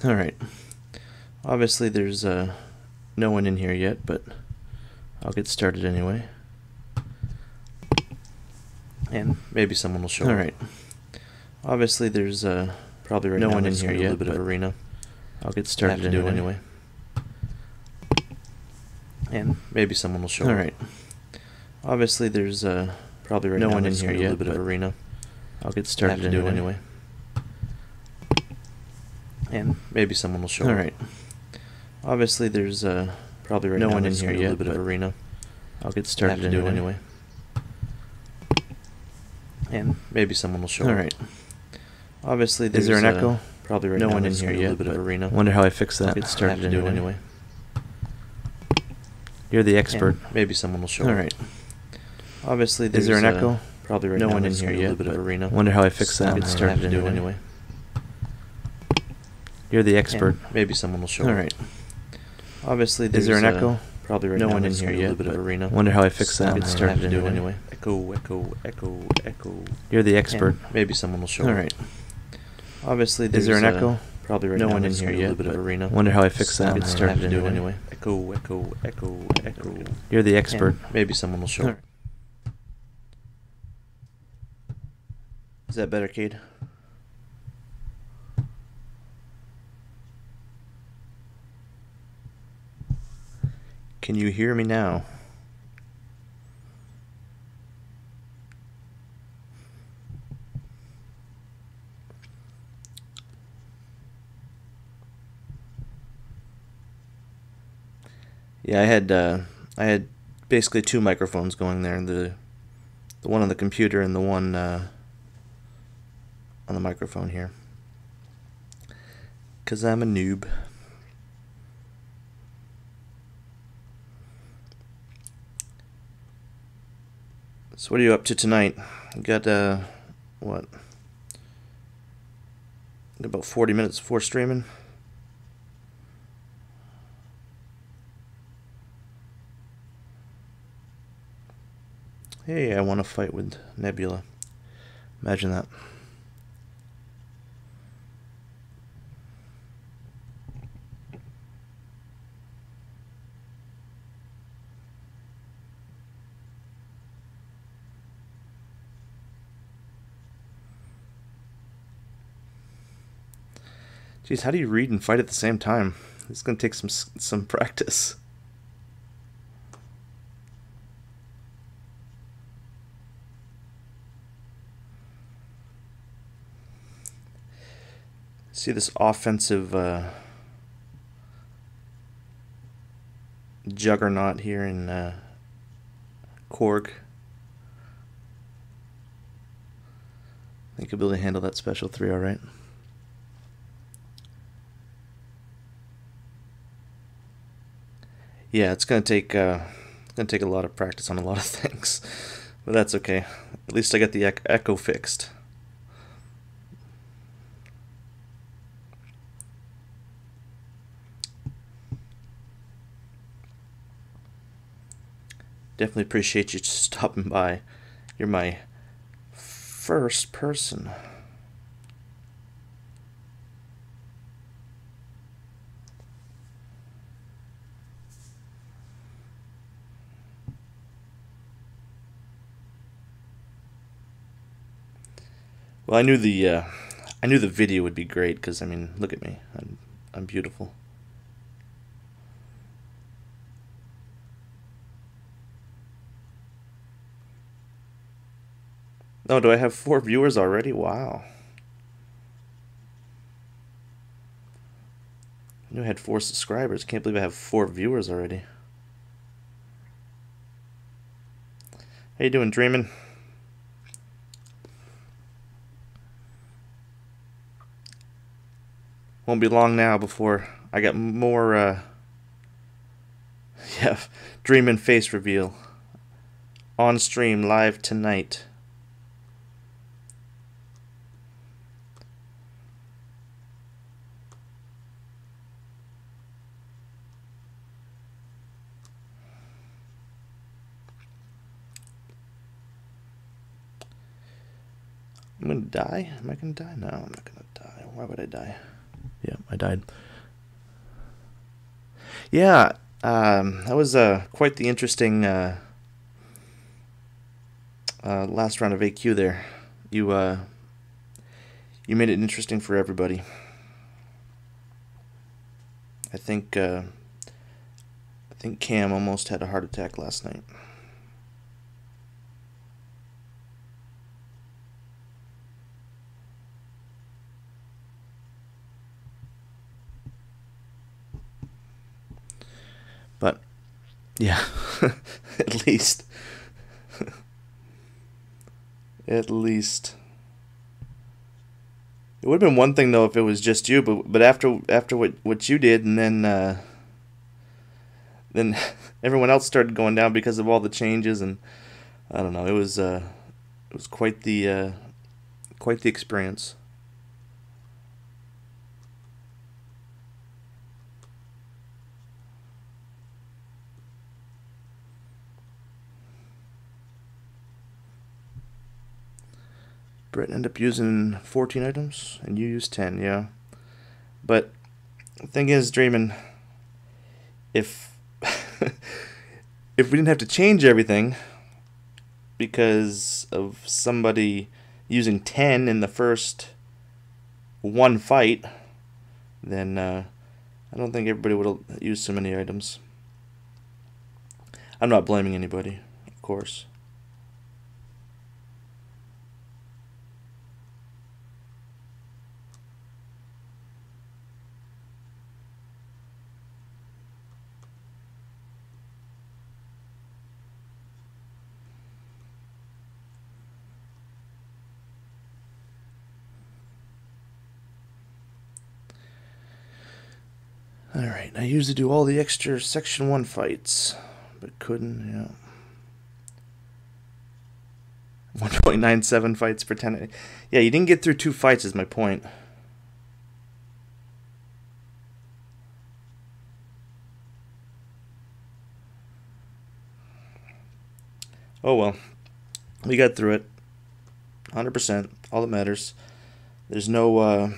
Alright. Obviously there's no one in here yet, but I'll get started anyway. And maybe someone will show up. Alright. Obviously there's probably right no one in here yet, a little bit of arena. I'll get started anyway. And maybe someone will show up. Alright. Obviously there's probably right no one in here yet, a little bit of arena. I'll get started anyway. And maybe someone will show up. Alright. Obviously there's probably right no one in here yet, a little bit of arena. I'll get started anyway. And maybe someone will show up. Alright. Obviously there's an echo? Probably right no one in here yet, a little bit of arena. Wonder how I fix that. I'll get started anyway. You're the expert. And maybe someone will show up. Alright. Obviously there's an echo? Probably right no one in here yet, a little bit of arena. Wonder how I fix that. I'll get started anyway. You're the expert. And maybe someone will show up. Alright. Obviously there's an echo? Probably right no one in here yet, a little bit of arena. Wonder how I fix that. I'll get started anyway. Echo, echo, echo, echo. You're the expert. And maybe someone will show up. Alright. Obviously there's an echo? Probably right no one in here yet, a little bit of arena. Wonder how I fix that. I'll get started anyway. Echo, echo, echo, echo. You're the expert. And maybe someone will show up. Is that better, Cade? Can you hear me now? Yeah, I had basically two microphones going there, the one on the computer and the one on the microphone here. 'Cause I'm a noob. So what are you up to tonight? You got what? About 40 minutes before streaming. Hey, I want to fight with Nebula. Imagine that. Jeez, how do you read and fight at the same time? It's gonna take some practice. See this offensive juggernaut here in Korg. I think you'll be able to handle that special 3 all right. Yeah, it's gonna take a lot of practice on a lot of things, but that's okay. At least I got the echo fixed. Definitely appreciate you stopping by. You're my first person. Well, I knew the video would be great because I mean, look at me. I'm beautiful. Oh, do I have 4 viewers already? Wow. I knew I had 4 subscribers. Can't believe I have 4 viewers already. How you doing, Dreamin'? Won't be long now before I got more, yeah, Dreamin' face reveal. On stream, live tonight. I'm gonna die? Am I gonna die? No, I'm not gonna die. Why would I die? Yeah, I died. Yeah, that was quite the interesting last round of AQ there. You made it interesting for everybody. I think Cam almost had a heart attack last night. But yeah, at least at least it would have been one thing though if it was just you, but after what you did, and then everyone else started going down because of all the changes, and I don't know, it was quite the experience. Brett ended up using 14 items, and you used 10, yeah. But the thing is, Dreamin', if if we didn't have to change everything because of somebody using 10 in the first one fight, then I don't think everybody would have used so many items. I'm not blaming anybody, of course. Alright, I usually do all the extra Section 1 fights, but couldn't, yeah. 1.97 fights per 10. Yeah, you didn't get through 2 fights is my point. Oh well. We got through it. 100%. All that matters. There's no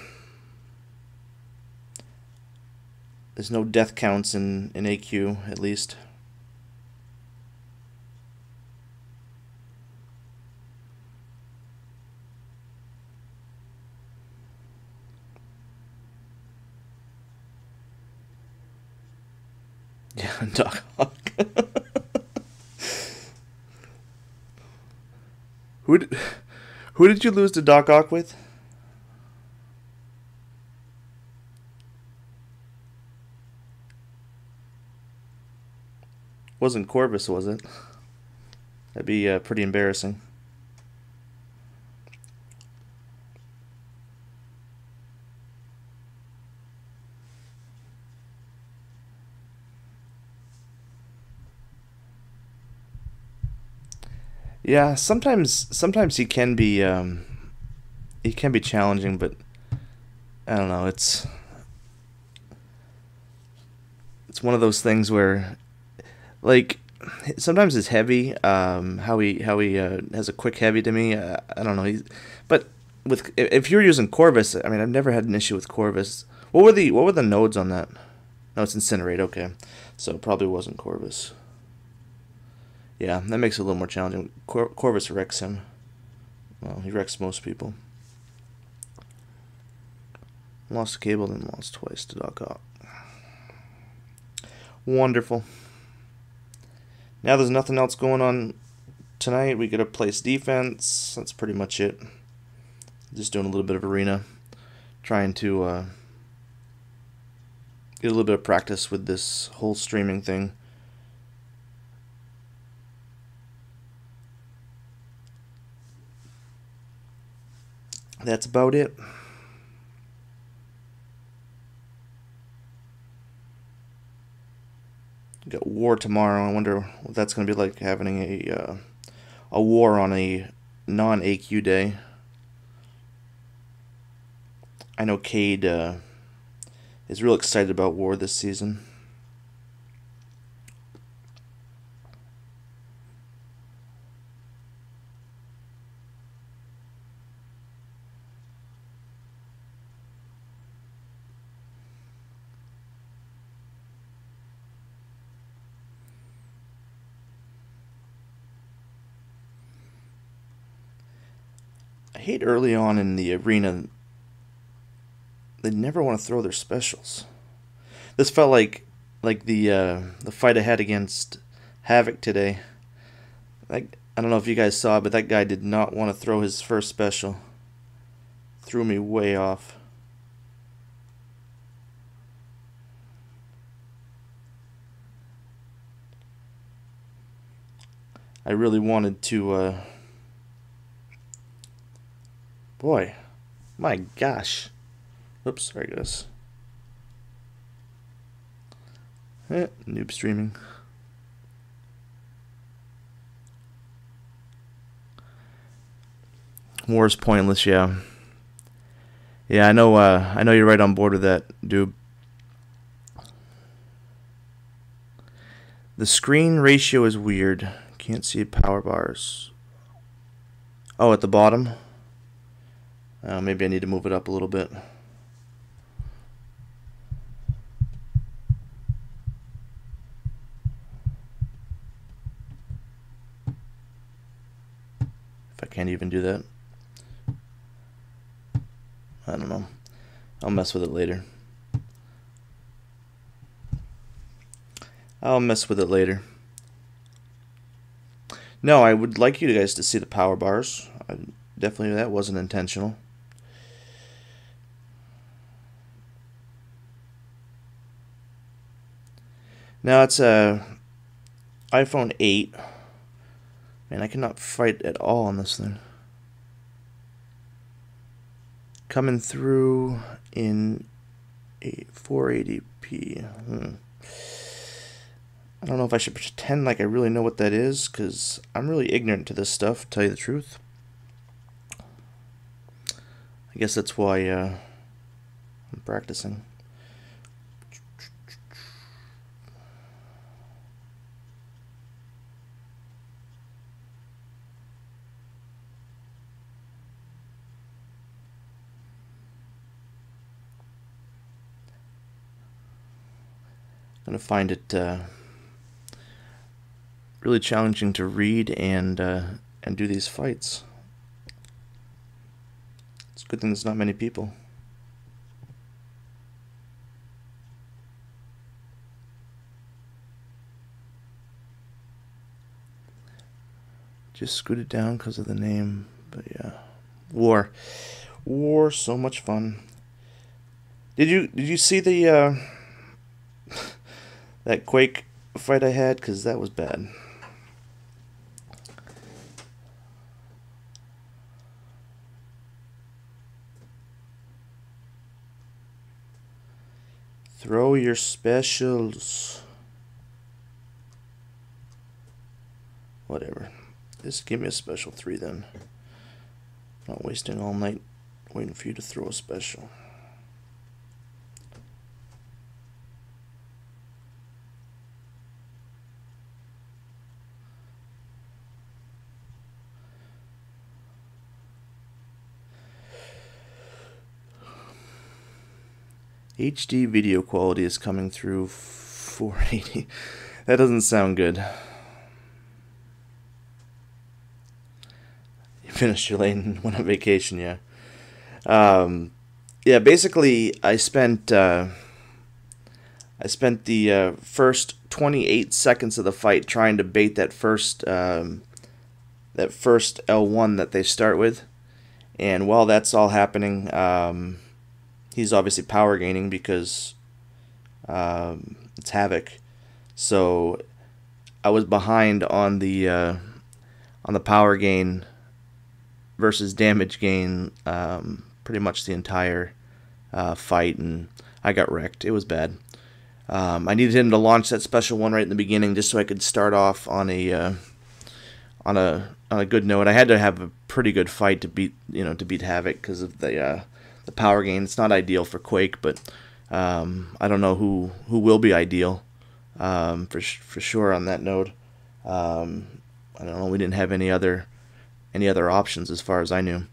death counts in AQ, at least. Yeah, Doc Hawk. Who did you lose to Doc Ock with? Wasn't Corvus, was it? That'd be pretty embarrassing. Yeah, sometimes he can be challenging, but I don't know. It's one of those things where, like, sometimes it's heavy. How he has a quick heavy to me. I don't know. But with if you're using Corvus, I mean, I've never had an issue with Corvus. What were the nodes on that? No, it's Incinerate. Okay, so it probably wasn't Corvus. Yeah, that makes it a little more challenging. Corvus wrecks him. Well, he wrecks most people. Lost a cable, then lost twice to Doc Ock. Wonderful. Now there's nothing else going on tonight. We get to place defense. That's pretty much it. Just doing a little bit of arena. Trying to get a little bit of practice with this whole streaming thing. That's about it. Got war tomorrow. I wonder what that's going to be like, having a war on a non-AQ day. I know Cade is real excited about war this season. I hate early on in the arena, they never want to throw their specials. This felt like the fight I had against Havoc today. Like, I don't know if you guys saw it, but that guy did not want to throw his first special. Threw me way off. I really wanted to, boy, my gosh. Oops, sorry guys. Noob streaming. War is pointless, yeah. Yeah, I know you're right on board with that, dude. The screen ratio is weird. Can't see power bars. Oh, at the bottom? Maybe I need to move it up a little bit. If I can't even do that. I don't know. I'll mess with it later. No, I would like you guys to see the power bars. Definitely, that wasn't intentional. Now it's a iPhone 8. Man, I cannot fight at all on this thing. Coming through in 480p. I don't know if I should pretend like I really know what that is, because I'm really ignorant to this stuff, to tell you the truth. I guess that's why I'm practicing. I'm going to find it really challenging to read and do these fights. It's a good thing there's not many people. Just scooted down because of the name, but yeah, War, so much fun. Did you see the that Quake fight I had? Because that was bad. Throw your specials. Whatever. Just give me a special 3 then. Not wasting all night waiting for you to throw a special. HD video quality is coming through 480. That doesn't sound good. You finished your lane, went on vacation, yeah. Yeah, basically I spent the first 28 seconds of the fight trying to bait that first L1 that they start with, and while that's all happening, he's obviously power gaining because it's Havoc. So I was behind on the power gain versus damage gain pretty much the entire fight, and I got wrecked. It was bad. I needed him to launch that special one right in the beginning just so I could start off on a good note. I had to have a pretty good fight to beat Havoc because of the power gain. It's not ideal for Quake, but I don't know who will be ideal for sure on that node. I don't know. We didn't have any other options as far as I knew.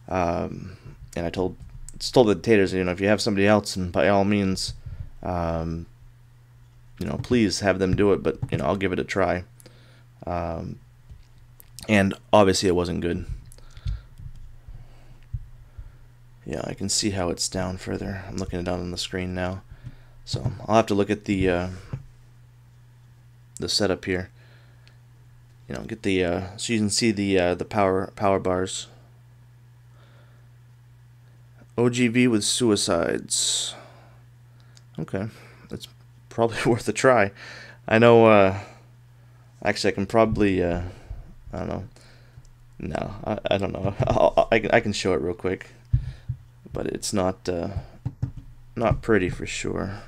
And I told the taters, if you have somebody else, and by all means, please have them do it. But I'll give it a try. And obviously, it wasn't good. Yeah, I can see how it's down further. I'm looking it out on the screen now. So I'll have to look at the setup here. You know, get the so you can see the power bars. OGV with suicides. Okay, that's probably worth a try. I know. Actually, I can probably. I don't know. No, I don't know. I can show it real quick, but it's not pretty for sure.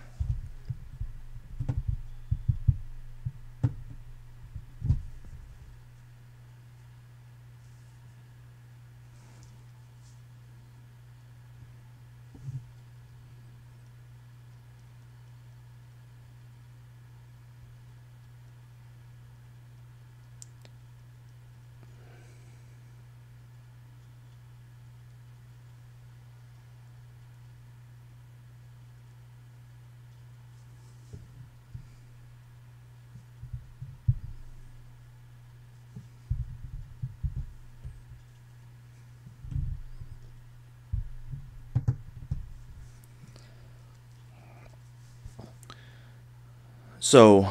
So,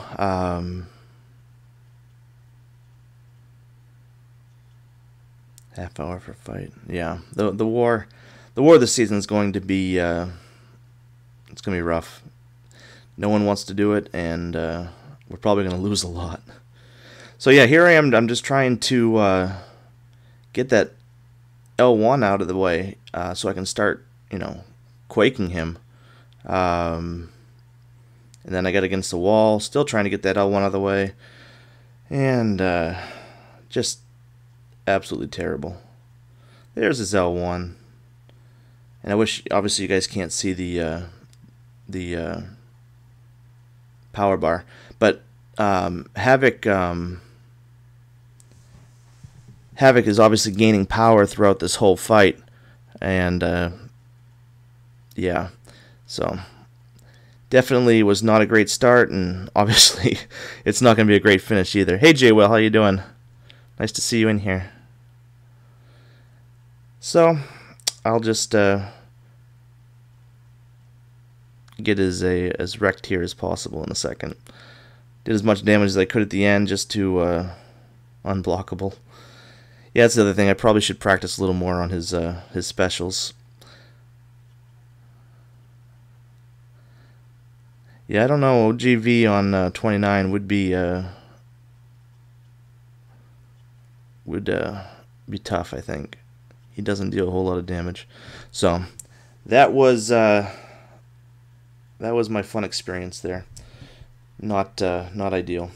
half hour for fight. Yeah, the war of the season is going to be it's going to be rough. No one wants to do it, and we're probably going to lose a lot. So yeah, here I am. I'm just trying to get that L1 out of the way so I can start, you know, quaking him. And then I got against the wall, still trying to get that L1 out of the way. And just absolutely terrible. There's his L1. And I wish, obviously you guys can't see the power bar. But Havoc is obviously gaining power throughout this whole fight. And yeah, so definitely was not a great start, and obviously it's not going to be a great finish either. Hey J-Will, how you doing? Nice to see you in here. So I'll just get as wrecked here as possible in a second. Did as much damage as I could at the end just to unblockable. Yeah, that's the other thing. I probably should practice a little more on his specials. Yeah, I don't know. OGV on 29 would be tough, I think. He doesn't deal a whole lot of damage. So that was my fun experience there. Not ideal.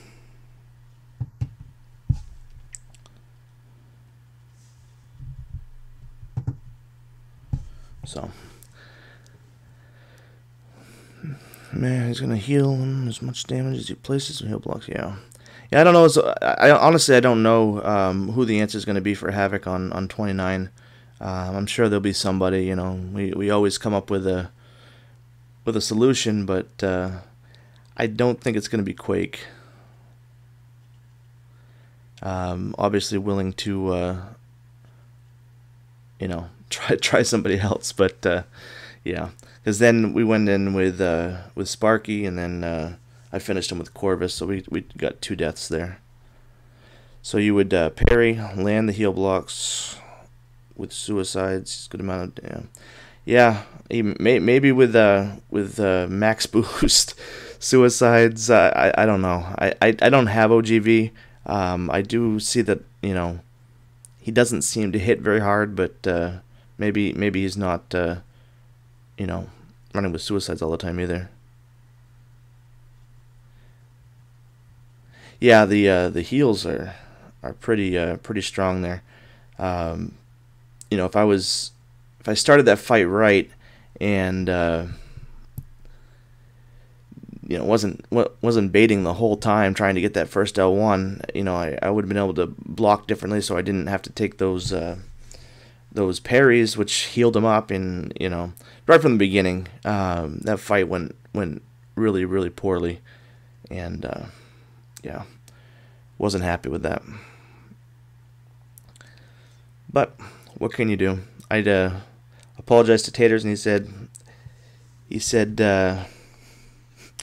So man, he's gonna heal him as much damage as he places some heal blocks. Yeah, I don't know. So I honestly I don't know who the answer is gonna be for Havoc on 29. I'm sure there'll be somebody. You know, we always come up with a solution, but I don't think it's gonna be Quake. Obviously willing to you know, try somebody else, but yeah, because then we went in with Sparky, and then I finished him with Corvus, so we got 2 deaths there. So you would parry, land the heal blocks with suicides, good amount of yeah, maybe with max boost suicides. I don't know. I don't have OGV. I do see that, you know, he doesn't seem to hit very hard, but maybe he's not you know, running with suicides all the time either. Yeah, the heals are pretty strong there. You know, if I started that fight right and you know, wasn't baiting the whole time trying to get that first L1, you know, I would have been able to block differently, so I didn't have to take those parries, which healed him up. And you know, right from the beginning, that fight went really poorly, and yeah, wasn't happy with that. But what can you do? I'd apologized to Taters, and he said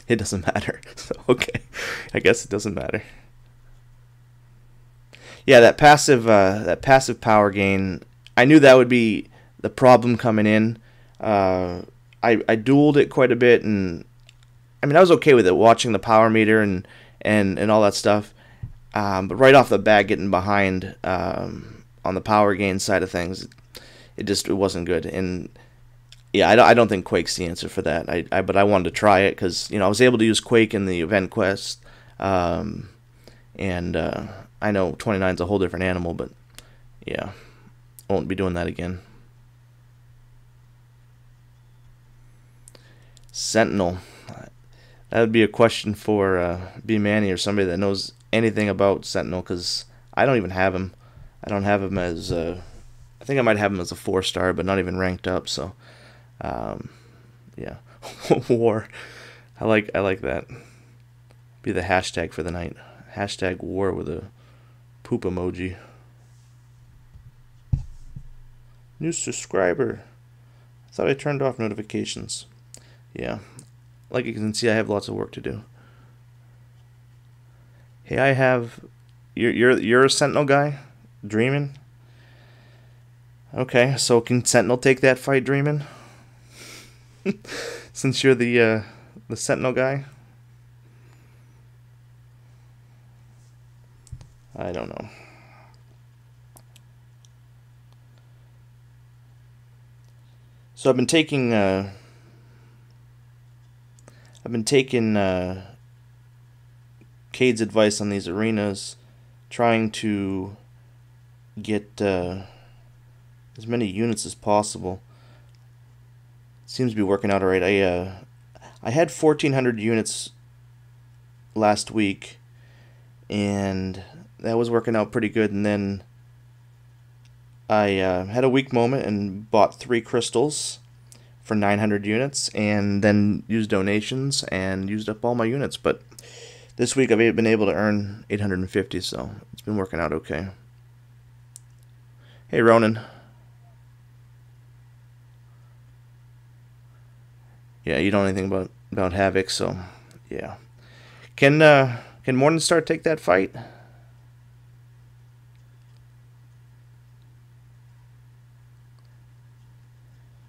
it doesn't matter. So okay, I guess it doesn't matter. Yeah, that passive power gain. I knew that would be the problem coming in. I dueled it quite a bit, and I mean I was okay with it, watching the power meter and all that stuff. But right off the bat, getting behind on the power gain side of things, it wasn't good. And yeah, I don't think Quake's the answer for that. But I wanted to try it because I was able to use Quake in the event quest, and I know 29's a whole different animal, but yeah, I won't be doing that again. Sentinel. That would be a question for B Manny or somebody that knows anything about Sentinel, because I don't even have him. I don't have him as I think I might have him as a 4-star, but not even ranked up. So yeah, war. I like that. Be the hashtag for the night. Hashtag war with a poop emoji. New subscriber. I thought I turned off notifications. Yeah, like you can see, I have lots of work to do. Hey, I have. You're a Sentinel guy, Dreamin'. Okay, so can Sentinel take that fight, Dreamin'? Since you're the Sentinel guy. I don't know. So I've been taking Cade's advice on these arenas, trying to get as many units as possible. Seems to be working out alright. I had 1,400 units last week, and that was working out pretty good. And then I had a weak moment and bought 3 crystals for 900 units, and then used donations and used up all my units. But this week I've been able to earn 850, so it's been working out okay. Hey, Ronan. Yeah, you don't know anything about Havoc, so yeah. Can Morningstar take that fight?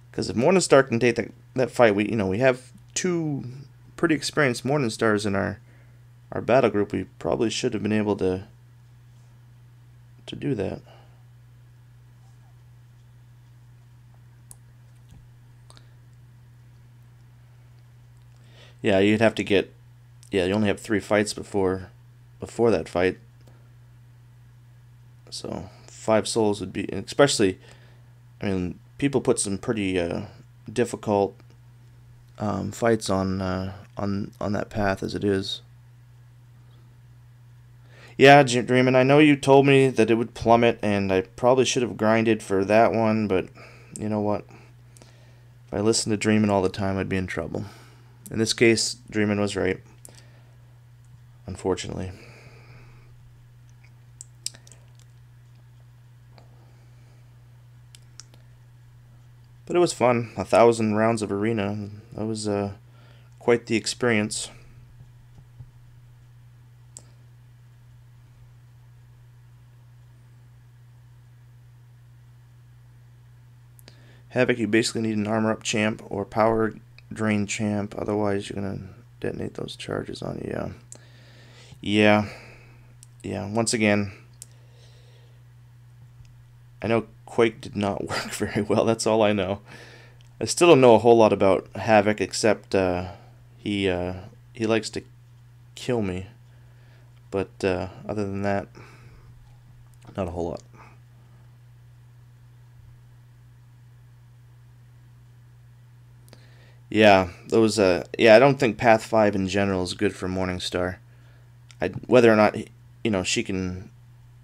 Because if Morningstar can take that fight, we have 2 pretty experienced Morningstars in our battle group. We probably should have been able to do that. Yeah, you'd have to get. Yeah, you only have 3 fights before that fight. So 5 souls would be, especially. I mean, people put some pretty difficult fights on that path as it is. Yeah, Dreamin', I know you told me that it would plummet, and I probably should have grinded for that one, but you know what? If I listened to Dreamin' all the time, I'd be in trouble. In this case, Dreamin' was right, unfortunately. But it was fun. 1,000 rounds of arena. That was quite the experience. Havoc, you basically need an armor up champ or power drain champ. Otherwise, you're going to detonate those charges on you. Yeah. Once again, I know Quake did not work very well. That's all I know. I still don't know a whole lot about Havoc, except he likes to kill me. But other than that, not a whole lot. Yeah, those. Yeah, I don't think Path 5 in general is good for Morningstar. Whether or not she can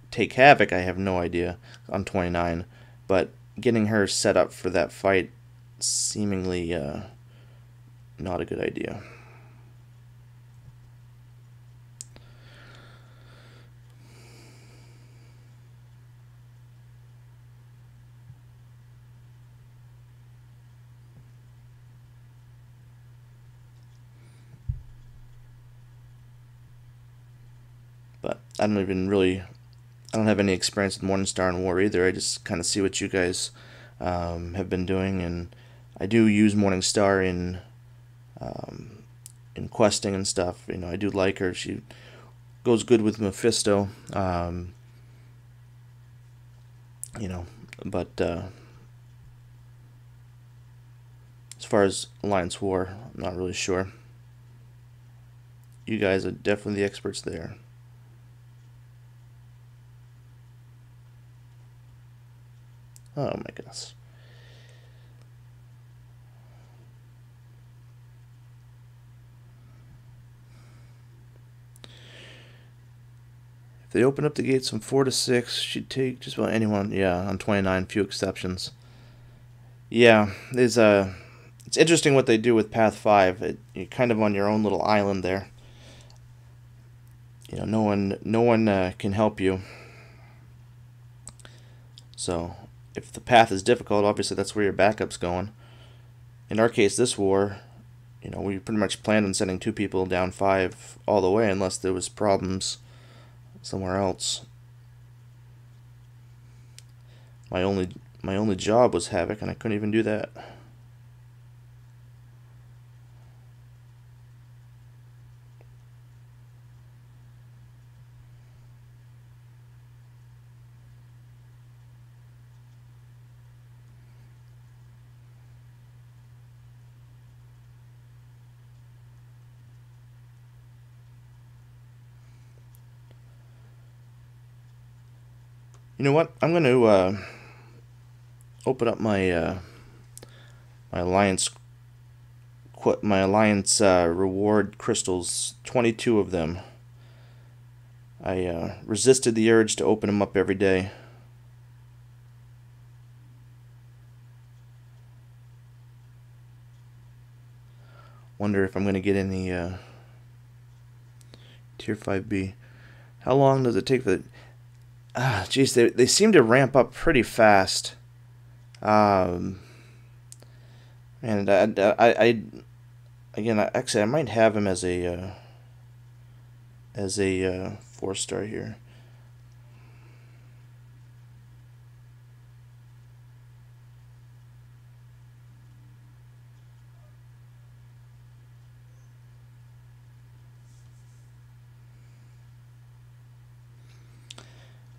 take Havoc, I have no idea on 29. But getting her set up for that fight, seemingly not a good idea. But I don't have any experience with Morningstar and War either. I just kind of see what you guys have been doing, and I do use Morningstar in questing and stuff. You know, I do like her. She goes good with Mephisto. You know, but as far as Alliance War, I'm not really sure. You guys are definitely the experts there. Oh my goodness. If they open up the gates from 4 to 6, she'd take just about anyone. Yeah, on 29, few exceptions. Yeah, it's interesting what they do with Path 5. You're kind of on your own little island there. You know, no one can help you. So, if the path is difficult, obviously that's where your backup's going. In our case, this war, you know, we pretty much planned on sending 2 people down 5 all the way, unless there was problems somewhere else. My only job was Havoc, and I couldn't even do that. You know what? I'm going to open up my my alliance reward crystals. 22 of them. I resisted the urge to open them up every day. Wonder if I'm going to get any Tier 5B. How long does it take for the... Geez, they seem to ramp up pretty fast. And actually, I might have him as a 4-star here.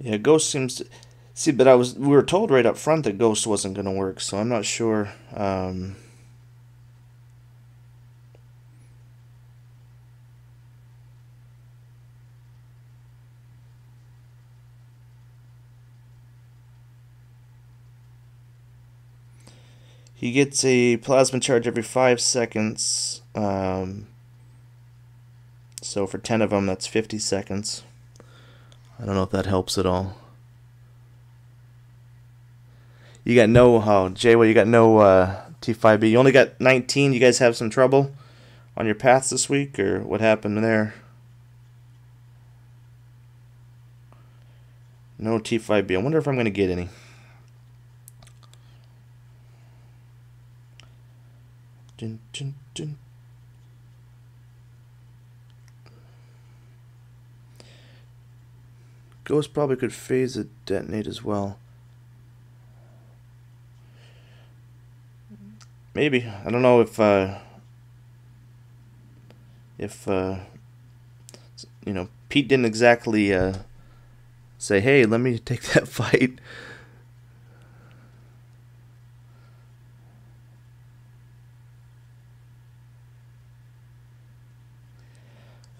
Yeah, Ghost seems to... See, but we were told right up front that Ghost wasn't going to work, so I'm not sure. He gets a plasma charge every 5 seconds. So for 10 of them, that's 50 seconds. I don't know if that helps at all. You got no, Jay, you got no T5B. You only got 19. You guys have some trouble on your paths this week, or what happened there? No T5B. I wonder if I'm going to get any. Dun, dun, dun. Ghost probably could phase a detonate as well. Maybe. I don't know if you know, Pete didn't exactly say, "Hey, let me take that fight."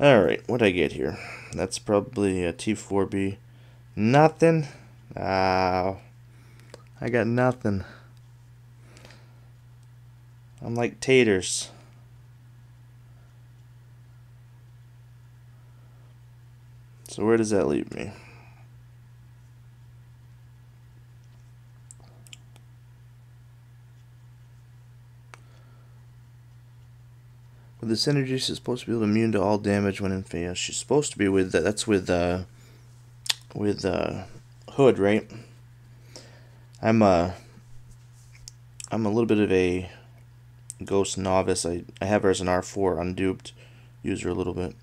Alright, what'd I get here? That's probably a T4B. Nothing? I got nothing. I'm like taters. So where does that leave me? With this energy, she's supposed to be immune to all damage when in phase. She's supposed to be with that's with Hood, right? I'm a little bit of a Ghost novice. I have her as an R4 unduped. Use her a little bit.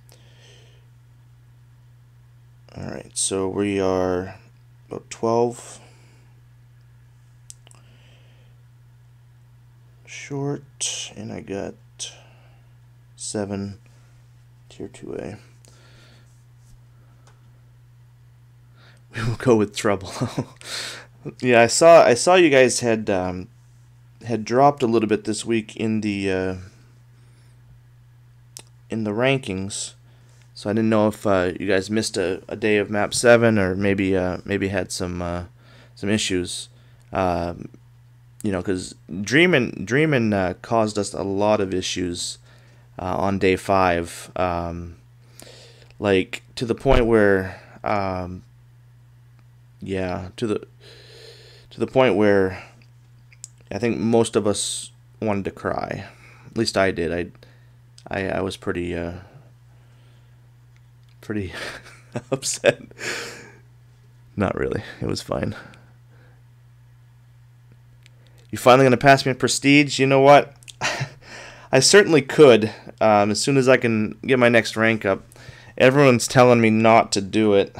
Alright, so we are about 12 short, and I got 7 tier 2A. We will go with trouble. Yeah, I saw you guys had dropped a little bit this week in the rankings, so I didn't know if you guys missed a day of map 7, or maybe had some issues. You know, because Dreamin' caused us a lot of issues on day 5, like to the point where yeah, to the point where I think most of us wanted to cry. At least I did. I was pretty upset. Not really. It was fine. You finally gonna pass me in prestige? You know what? I certainly could. As soon as I can get my next rank up. Everyone's telling me not to do it.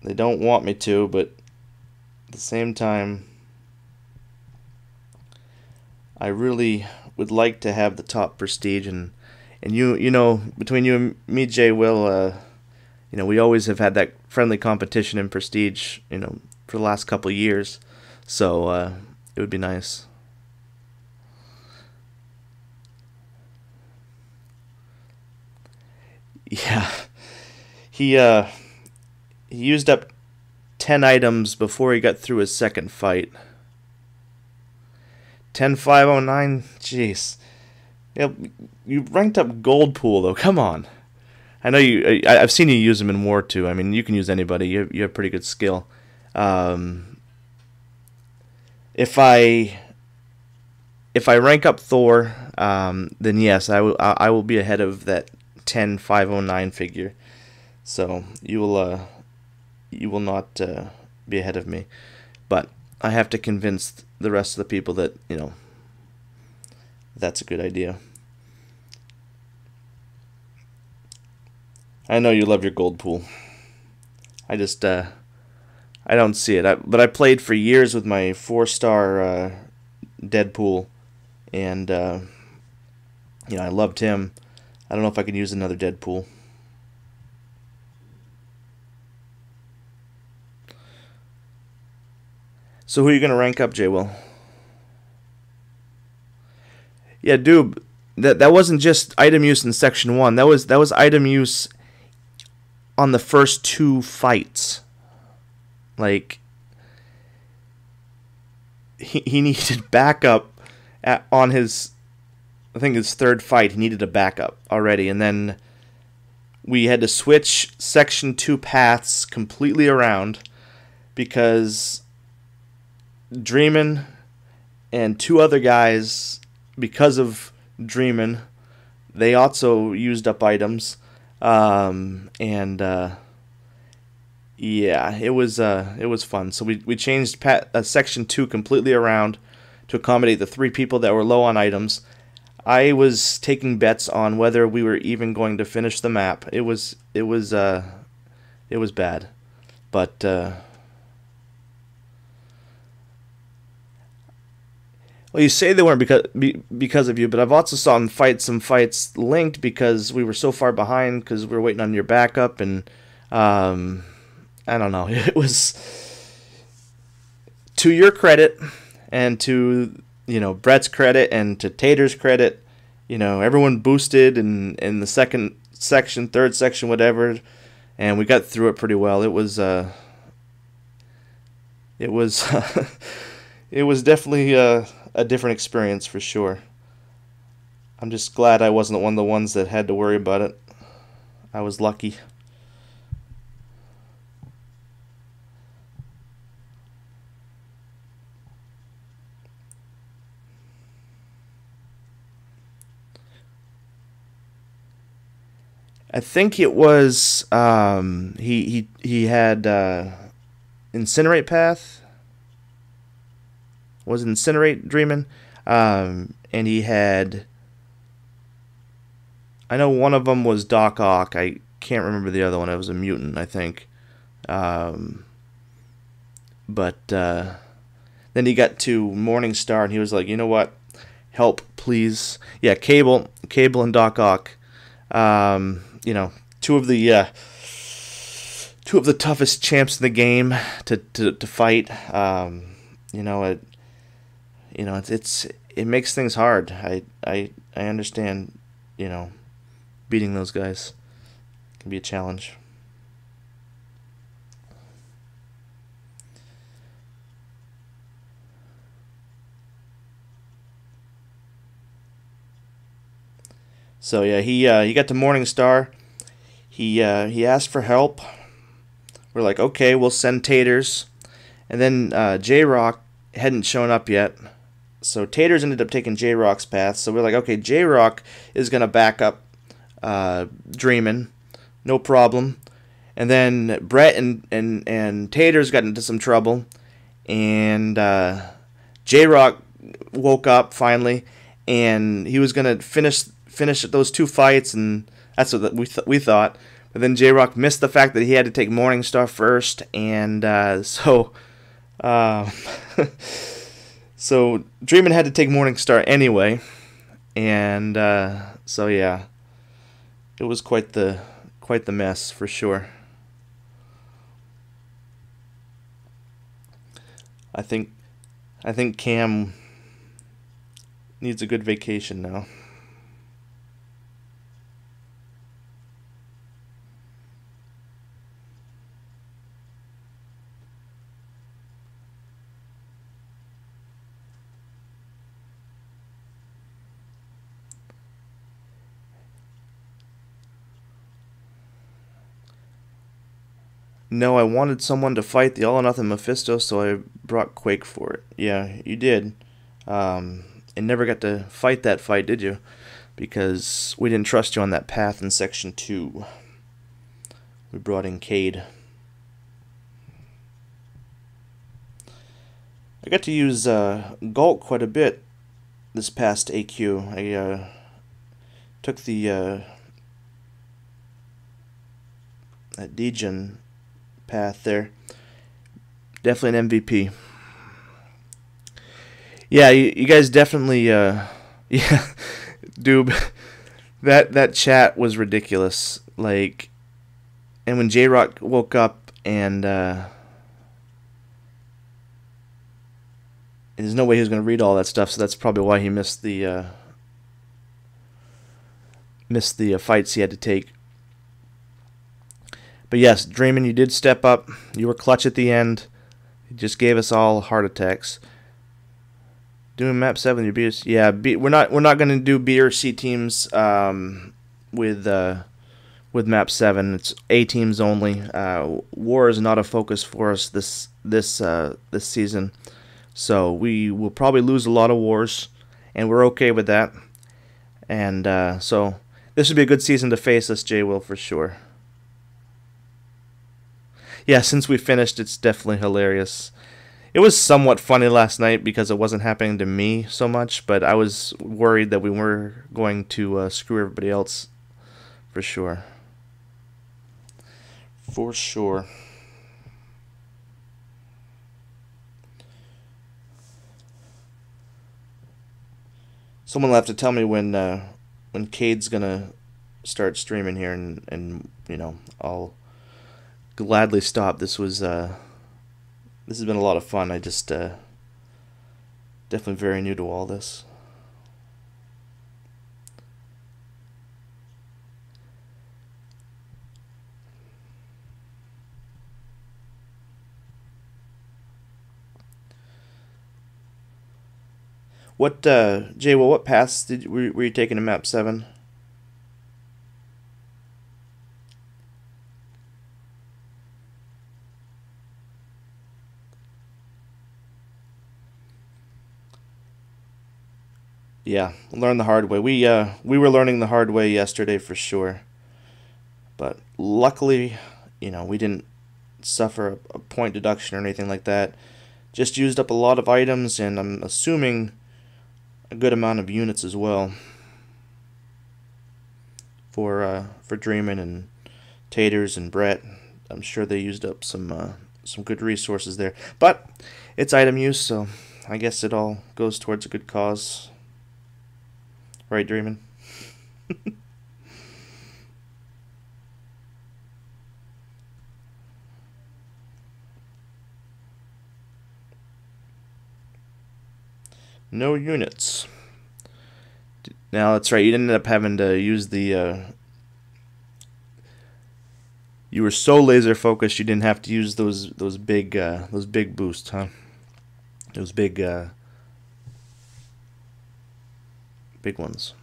They don't want me to, but at the same time, I really would like to have the top prestige, and you know, between you and me, Jay Will, you know, we always have had that friendly competition in prestige, you know, for the last couple of years, so it would be nice. Yeah, he used up 10 items before he got through his second fight. 10,509, jeez. You ranked up gold pool though. Come on. I know you. I've seen you use them in war too. I mean, you can use anybody. You have pretty good skill. If I rank up Thor, then yes, I will be ahead of that 10,509 figure. So you will not be ahead of me, but I have to convince the rest of the people that, you know, that's a good idea. I know you love your gold pool. I just I don't see it. But I played for years with my 4-star Deadpool, and you know, I loved him. I don't know if I can use another Deadpool. So who are you gonna rank up, Jay Will? Yeah, dude, that wasn't just item use in section 1. That was item use on the first 2 fights. Like, he needed backup on his, I think his 3rd fight. He needed a backup already, and then we had to switch section 2 paths completely around because Dreamin' and 2 other guys, because of Dreamin', they also used up items, and yeah, it was fun. So we changed section 2 completely around to accommodate the 3 people that were low on items. I was taking bets on whether we were even going to finish the map. It was bad, but well, you say they weren't because of you, but I've also saw them fight some fights linked because we were so far behind because we were waiting on your backup, and I don't know. It was, to your credit, and to, you know, Brett's credit, and to Tater's credit, you know, everyone boosted in the 2nd section, 3rd section, whatever, and we got through it pretty well. It was it was definitely a different experience for sure. I'm just glad I wasn't one of the ones that had to worry about it. I was lucky. I think it was he had Incinerate Path. Was Incinerate Dreamin'? And he had, I know one of them was Doc Ock. I can't remember the other one. It was a mutant, I think. But then he got to Morningstar, and he was like, you know what? Help, please. Yeah, Cable and Doc Ock. You know, two of the toughest champs in the game to fight. You know, it makes things hard. I understand. You know, beating those guys can be a challenge. So yeah, he got to Morningstar. He asked for help. We're like, okay, we'll send Taters, and then J-Rock hadn't shown up yet. So Taters ended up taking J-Rock's path. So we're like, okay, J-Rock is gonna back up Dreamin', no problem. And then Brett and Taters got into some trouble, and J-Rock woke up finally, and he was gonna finish those two fights, and that's what we thought. But then J-Rock missed the fact that he had to take Morningstar first, and so Dreamin' had to take Morningstar anyway, and so yeah, it was quite the mess for sure. I think Cam needs a good vacation now. No, I wanted someone to fight the All or Nothing Mephisto, so I brought Quake for it. Yeah, you did. And never got to fight that fight, did you? Because we didn't trust you on that path in Section 2. We brought in Cade. I got to use Galt quite a bit this past AQ. I took the that Degen path there. Definitely an MVP. Yeah, you guys definitely yeah, dude, that chat was ridiculous. Like, and when J-Rock woke up, and there's no way he was going to read all that stuff, so that's probably why he missed the fights he had to take. But yes, Dreamin', you did step up. You were clutch at the end. You just gave us all heart attacks. Doing map 7, you beat us. Yeah, we're not going to do B or C teams with map 7. It's A teams only. War is not a focus for us this season. So we will probably lose a lot of wars, and we're okay with that. And so this would be a good season to face us, J-Will, for sure. Yeah, since we finished, it's definitely hilarious. It was somewhat funny last night because it wasn't happening to me so much, but I was worried that we were going to screw everybody else for sure. For sure. Someone will have to tell me when Cade's gonna start streaming here, and you know, I'll gladly stop. This has been a lot of fun. I just definitely very new to all this. What Jay? Well, what paths were you taking in map 7? Yeah, learn the hard way. We were learning the hard way yesterday for sure. But luckily, you know, we didn't suffer a point deduction or anything like that. Just used up a lot of items, and I'm assuming a good amount of units as well for Dreamin' and Taters and Brett. I'm sure they used up some good resources there. But it's item use, so I guess it all goes towards a good cause. Right, Dreamin'? No units. Now that's right. You ended up having to use the. You were so laser focused, you didn't have to use those big boosts, huh? Those big ones.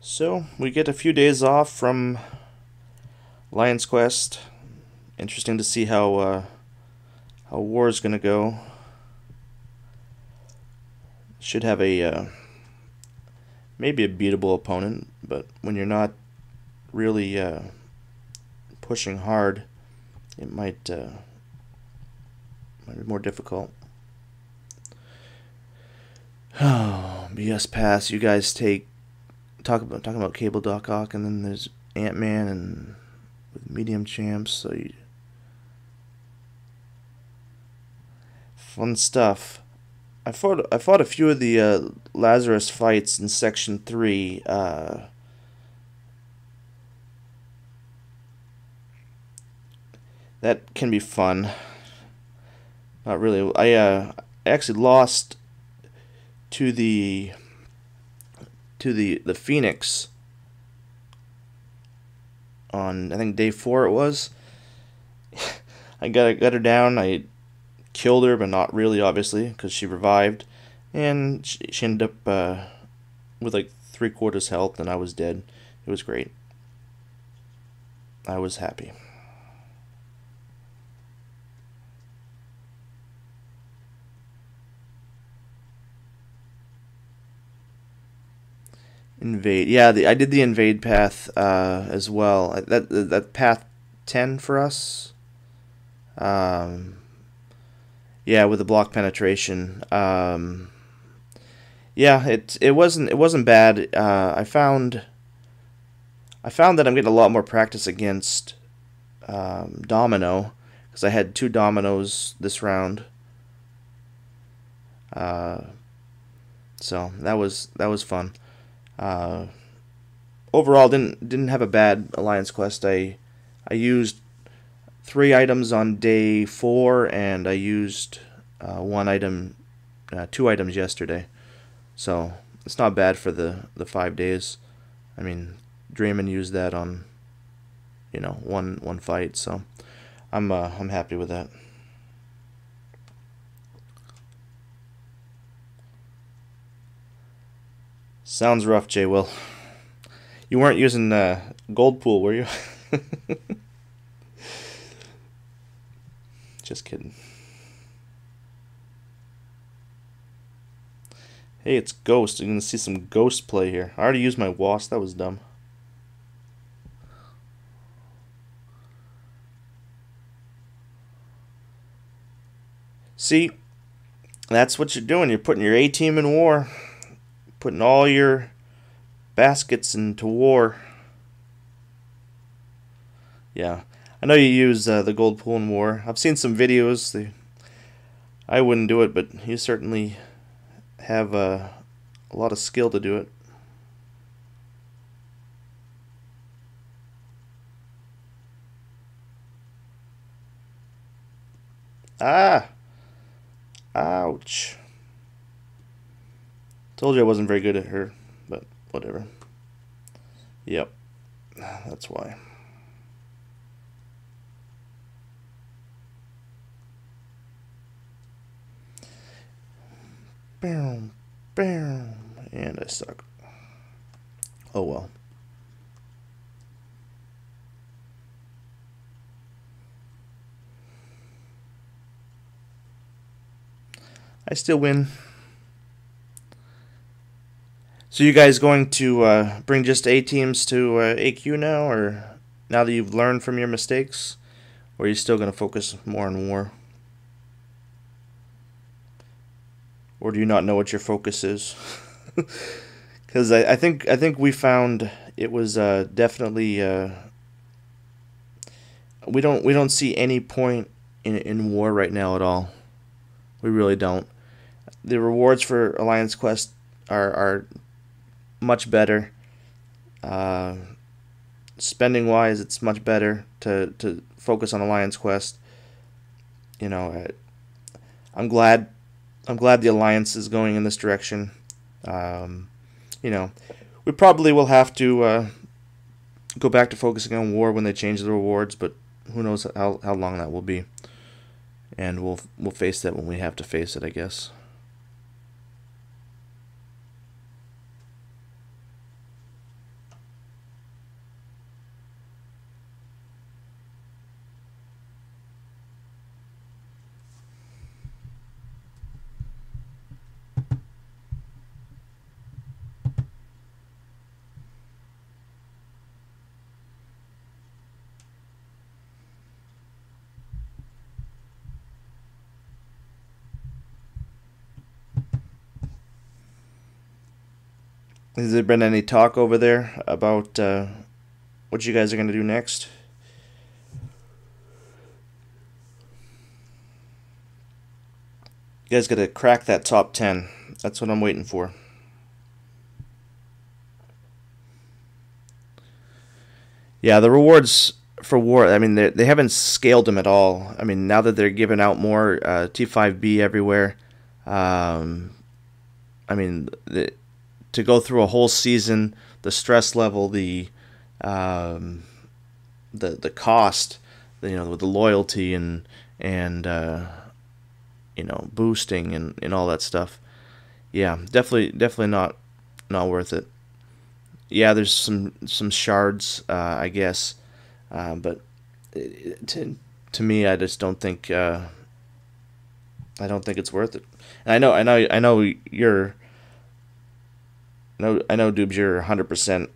So we get a few days off from Lion's Quest. Interesting to see how war is gonna go. Should have a maybe a beatable opponent, but when you're not really pushing hard, it might be more difficult. Oh, BS pass. You guys talking about Cable Doc Ock, and then there's Ant-Man and with medium champs, so fun stuff. I fought a few of the Lazarus fights in Section 3. That can be fun. Not really. I actually lost to the Phoenix on, I think, day 4 it was. I got her down. I killed her, but not really, obviously, because she revived, and she ended up with like 3/4 health, and I was dead. It was great. I was happy. Invade. Yeah, I did the invade path as well. That path 10 for us. Yeah, with the block penetration. Yeah, it wasn't bad. I found that I'm getting a lot more practice against Domino, because I had 2 Dominoes this round. So that was fun. Overall, didn't have a bad Alliance Quest. I used 3 items on day 4, and I used 1 item, 2 items yesterday. So it's not bad for the 5 days. I mean, Draymond used that on, one fight. So I'm happy with that. Sounds rough, Jay Will. You weren't using Gold Pool, were you? Just kidding. Hey, it's Ghost. You're going to see some Ghost play here. I already used my Wasp. That was dumb. See, that's what you're doing. You're putting your A-team in war. Putting all your baskets into war. Yeah. I know you use the Gold Pool in war. I've seen some videos. I wouldn't do it, but you certainly have a lot of skill to do it. Ah! Ouch. Told you I wasn't very good at her, but whatever. Yep. That's why. Bam, bam, and I suck. Oh well. I still win. So you guys going to bring just A teams to AQ now, or now that you've learned from your mistakes, or are you still going to focus more on war? Or do you not know what your focus is? Because I think we found it was definitely we don't see any point in war right now at all. We really don't. The rewards for Alliance Quest are much better. Spending wise, it's much better to focus on Alliance Quest. You know, I'm glad the Alliance is going in this direction. You know, we probably will have to go back to focusing on war when they change the rewards, but who knows how long that will be. And we'll face that when we have to face it, I guess. Has there been any talk over there about what you guys are going to do next? You guys got to crack that top 10. That's what I'm waiting for. Yeah, the rewards for war, I mean, they haven't scaled them at all. I mean, now that they're giving out more T5B everywhere, I mean, to go through a whole season, the stress level, the cost, you know, with the loyalty and you know, boosting and all that stuff. Yeah, definitely not worth it. Yeah, there's some shards, I guess, but to me, I just don't think I don't think it's worth it. And I know you're. I know, Doobs, you're 100%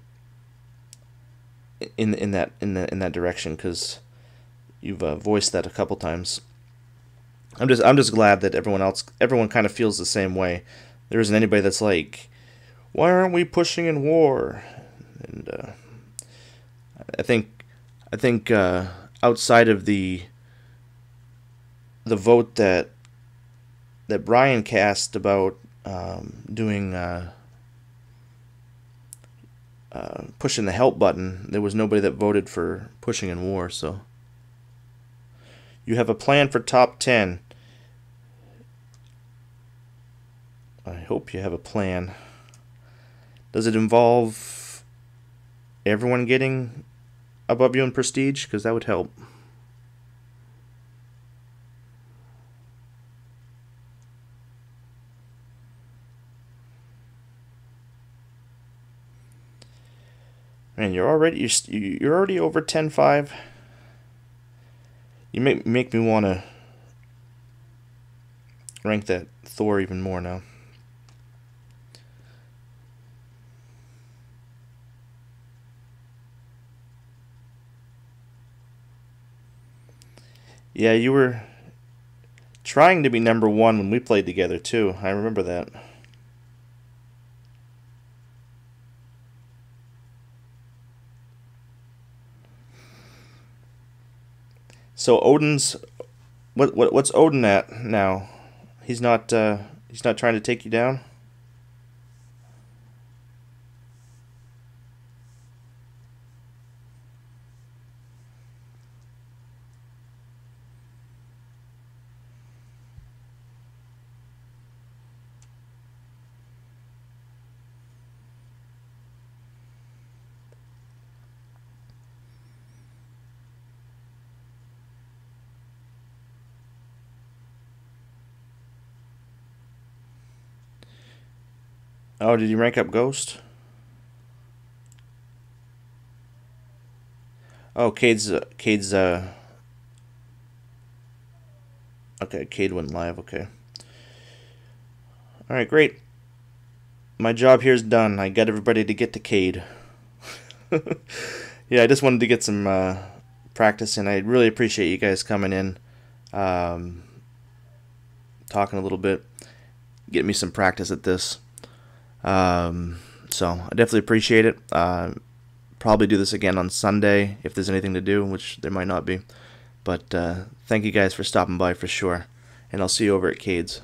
in that direction because you've voiced that a couple times. I'm just glad that everyone kind of feels the same way. There isn't anybody that's like, why aren't we pushing in war? And I think outside of the vote that Brian cast about doing. Pushing the help button, there was nobody that voted for pushing in war. So you have a plan for top 10. I hope you have a plan. Does it involve everyone getting above you in prestige? Because that would help. Man, you're already over 10-5. You make me want to rank that Thor even more now. Yeah, you were trying to be number 1 when we played together too. I remember that. So Odin's what's Odin at now? He's not trying to take you down? Oh, did you rank up Ghost? Oh, Cade's okay, Cade went live, okay. Alright, great. My job here is done. I got everybody to get to Cade. Yeah, I just wanted to get some practice in. I really appreciate you guys coming in, talking a little bit, getting me some practice at this. So I definitely appreciate it. Probably do this again on Sunday if there's anything to do, which there might not be. But thank you guys for stopping by for sure. And I'll see you over at Cade's.